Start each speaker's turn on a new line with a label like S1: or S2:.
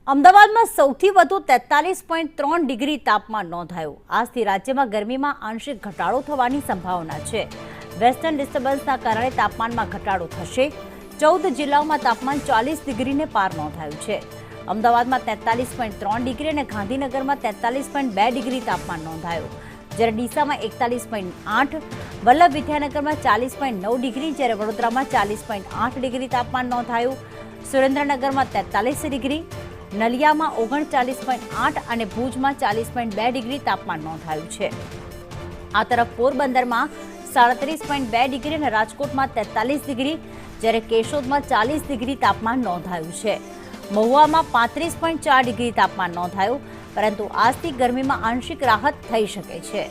S1: અમદાવાદમાં સૌથી વધુ 43.3 ડિગ્રી તાપમાન નોંધાયું। આજથી રાજ્યમાં ગરમીમાં આંશિક ઘટાડો થવાની સંભાવના છે। વેસ્ટર્ન ડિસ્ટર્બન્સના કારણે તાપમાનમાં ઘટાડો થશે। 14 જિલ્લાઓમાં તાપમાન 40 ડિગ્રીને પાર નોંધાયું છે। અમદાવાદમાં 43.3 ડિગ્રી અને ગાંધીનગરમાં 43.2 ડિગ્રી તાપમાન નોંધાયું, જ્યારે ડીસામાં 41.8, વલ્લભ વિદ્યાનગરમાં 40.9 ડિગ્રી, જ્યારે વડોદરામાં 40.8 ડિગ્રી તાપમાન નોંધાયું। સુરેન્દ્રનગરમાં 43 ડિગ્રી, નલિયામાં 39.8 અને ભુજમાં 40.2 ડિગ્રી તાપમાન નોંધાયું છે। આ તરફ પોરબંદરમાં 37.2 ડિગ્રી અને રાજકોટમાં 43 ડિગ્રી, જ્યારે કેશોદમાં 40 ડિગ્રી તાપમાન નોંધાયું છે। મહુવામાં 35.4 ડિગ્રી તાપમાન નોંધાયું, પરંતુ આજથી ગરમીમાં આંશિક રાહત થઈ શકે છે।